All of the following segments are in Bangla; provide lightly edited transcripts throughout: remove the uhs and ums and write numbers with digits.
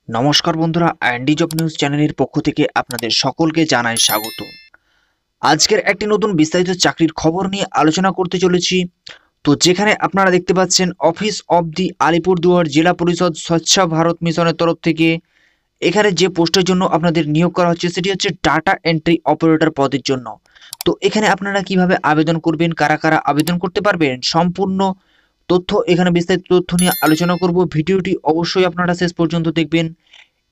নমস্কার বন্ধুরা, অ্যান্ডি জব নিউজ চ্যানেলের পক্ষ থেকে আপনাদের সকলকে জানাই স্বাগত। আজকের একটি নতুন বিস্তারিত চাকরির খবর নিয়ে আলোচনা করতে চলেছি। তো যেখানে আপনারা দেখতে পাচ্ছেন office of the Alipurduar Zila পরিষদ স্বচ্ছ ভারত মিশনের তরফ থেকে এখানে যে পোস্টের জন্য আপনাদের নিয়োগ করা হচ্ছে সেটি হচ্ছে ডাটা এন্ট্রি অপারেটর পদের জন্য। তো এখানে আপনারা কিভাবে আবেদন করবেন, কারা কারা আবেদন করতে পারবেন, সম্পূর্ণ তথ্য এখানে বিস্তারিত তথ্য নিয়ে আলোচনা করব। ভিডিওটি অবশ্যই আপনারা শেষ পর্যন্ত দেখবেন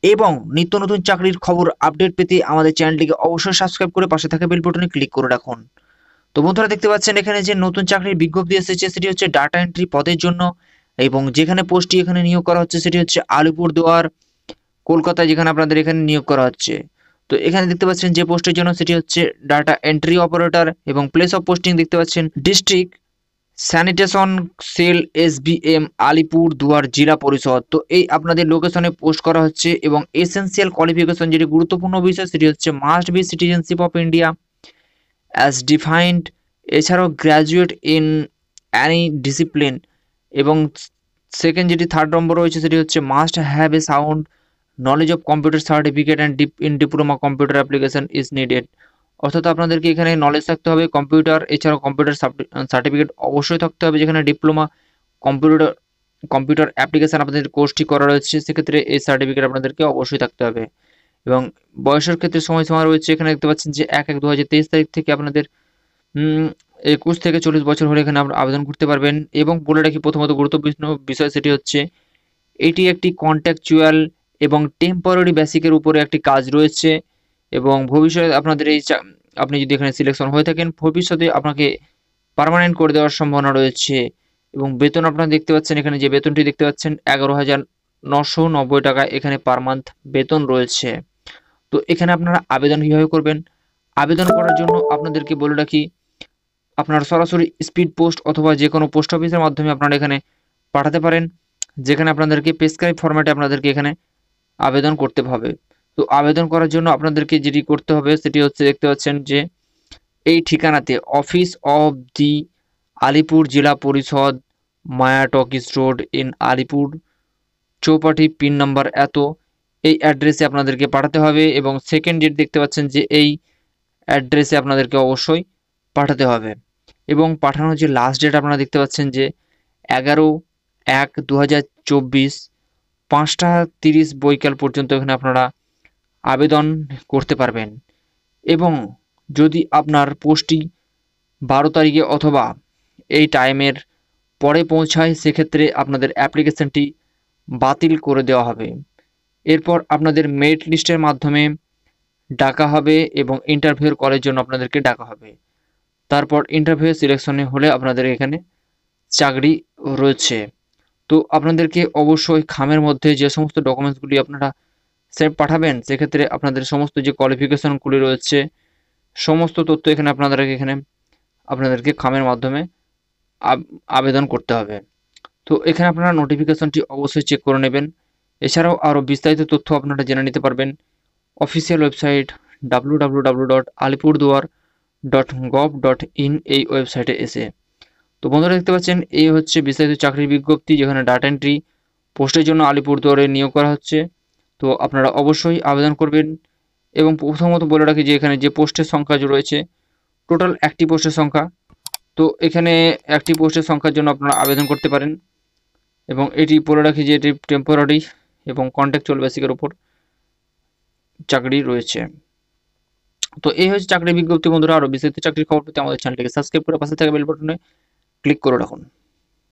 এবং নিত্য নতুন চাকরির খবর আপডেট পেতে আমাদের চ্যানেলটিকে অবশ্যই সাবস্ক্রাইব করে পাশে থাকা বেল বাটনে ক্লিক করে রাখুন। তো বন্ধুরা দেখতে পাচ্ছেন এখানে যে নতুন চাকরির বিজ্ঞপ্তি এসেছে সেটি হচ্ছে ডাটা এন্ট্রি পদের জন্য এবং যেখানে পোস্টটি এখানে নিয়োগ করা হচ্ছে সেটি হচ্ছে আলিপুরদুয়ার কলকাতায়, যেখানে আপনাদের এখানে নিয়োগ করা হচ্ছে। তো এখানে দেখতে পাচ্ছেন যে পোস্টের জন্য সেটি হচ্ছে ডাটা এন্ট্রি অপারেটর এবং প্লেস অফ পোস্টিং দেখতে পাচ্ছেন district sanitation cell SBM Alipurduar Zila Parishad. তো এই আপনাদের লোকেশনে পোস্ট করা হচ্ছে এবং এসেনশিয়াল কোয়ালিফিকেশন যেটি গুরুত্বপূর্ণ বিষয় সেটি হচ্ছে must be citizenship of India as defined, এছাড়াও গ্র্যাজুয়েট ইন অ্যানি ডিসিপ্লিন এবং সেকেন্ড যেটি থার্ড নম্বর রয়েছে সেটি হচ্ছে must have a sound knowledge of computer certificate and deep in diploma computer application is needed. অর্থাৎ আপনাদেরকে এখানে নলেজ থাকতে হবে কম্পিউটার, এছাড়াও কম্পিউটার সার্টিফিকেট অবশ্যই থাকতে হবে, যেখানে ডিপ্লোমা কম্পিউটার কম্পিউটার অ্যাপ্লিকেশন আপনাদের কোর্সটি করা রয়েছে সেক্ষেত্রে এই সার্টিফিকেট আপনাদেরকে অবশ্যই থাকতে হবে। এবং বয়সের ক্ষেত্রে সময়সীমা রয়েছে, এখানে দেখতে পাচ্ছেন যে 1/1/2023 তারিখ থেকে আপনাদের 21 থেকে 40 বছর হলে এখানে আপনারা আবেদন করতে পারবেন। এবং বলে রাখি প্রথমত গুরুত্বপূর্ণ বিষয় সেটি হচ্ছে এটি একটি কন্ট্রাকচুয়াল এবং টেম্পোরারি বেসিকের উপরে একটি কাজ রয়েছে এবং ভবিষ্যতে আপনাদের আপনি যদি এখানে সিলেকশন হয়ে থাকেন ভবিষ্যতে আপনাকে পার্মানেন্ট করে দেওয়ার সম্ভাবনা রয়েছে। এবং বেতন আপনারা দেখতে পাচ্ছেন এখানে যে বেতনটি দেখতে পাচ্ছেন 11,990 টাকা এখানে পার মান্থ বেতন রয়েছে। তো এখানে আপনারা আবেদন কিভাবে করবেন? আবেদন করার জন্য আপনাদেরকে বলে রাখি আপনারা সরাসরি স্পিড পোস্ট অথবা যে কোনো পোস্ট অফিসের মাধ্যমে আপনারা এখানে পাঠাতে পারেন, যেখানে আপনাদেরকে প্রেসক্রাইব ফরম্যাটে আপনাদেরকে এখানে আবেদন করতে হবে। তো আবেদন করার জন্য আপনাদেরকে যেটি করতে হবে সেটি হচ্ছে দেখতে পাচ্ছেন যে এই ঠিকানাতে অফিস অফ দি আলিপুর জেলা পরিষদ, Maya talkies road in Alipur, Chaupati, pin number এত, এই অ্যাড্রেসে আপনাদেরকে পাঠাতে হবে। এবং সেকেন্ড ডেট দেখতে পাচ্ছেন যে এই অ্যাড্রেসে আপনাদেরকে অবশ্যই পাঠাতে হবে। এবং পাঠানোর যে লাস্ট ডেট আপনারা দেখতে পাচ্ছেন যে 11/1/2024 5টা 30 বৈকাল পর্যন্ত এখানে আপনারা আবেদন করতে পারবেন। এবং যদি আপনার পোস্টটি 12 তারিখে অথবা এই টাইমের পরে পৌঁছায় সেক্ষেত্রে আপনাদের অ্যাপ্লিকেশনটি বাতিল করে দেওয়া হবে। এরপর আপনাদের মেরিট লিস্টের মাধ্যমে ডাকা হবে এবং ইন্টারভিউ করার জন্য আপনাদেরকে ডাকা হবে। তারপর ইন্টারভিউ সিলেকশনে হলে আপনাদের এখানে চাকরি রয়েছে। তো আপনাদেরকে অবশ্যই খামের মধ্যে যে সমস্ত ডকুমেন্টসগুলি আপনারা পাঠাবেন সেক্ষেত্রে আপনাদের সমস্ত যে কোয়ালিফিকেশনগুলি রয়েছে সমস্ত তথ্য এখানে আপনাদেরকে খামের মাধ্যমে আবেদন করতে হবে। তো এখানে আপনারা নোটিফিকেশনটি অবশ্যই চেক করে নেবেন। এছাড়াও আরও বিস্তারিত তথ্য আপনারা জেনে নিতে পারবেন অফিসিয়াল ওয়েবসাইট www.alipurdwar.gov.in এই ওয়েবসাইটে এসে। তো বন্ধুরা দেখতে পাচ্ছেন এই হচ্ছে বিস্তারিত চাকরির বিজ্ঞপ্তি, যেখানে ডাটা এন্ট্রি পোস্টের জন্য আলিপুরদুয়ারে নিয়োগ করা হচ্ছে। তো আপনারা অবশ্যই আবেদন করবেন। এবং প্রথমত বলে রাখি যে এখানে যে পোস্টের সংখ্যা যে রয়েছে টোটাল একটি পোস্টের সংখ্যা। তো এখানে একটি পোস্টের সংখ্যার জন্য আপনারা আবেদন করতে পারেন। এবং এটি বলে রাখি যে এটি টেম্পোরারি এবং কন্ট্রাকচুয়াল বেসিকের উপর চাকরি রয়েছে। তো এই হচ্ছে চাকরির বিজ্ঞপ্তি বন্ধুরা। আরও বিস্তারিত চাকরির খবর পেতে আমাদের চ্যানেলটিকে সাবস্ক্রাইব করে পাশে থাকা বেল বাটনে ক্লিক করে রাখুন।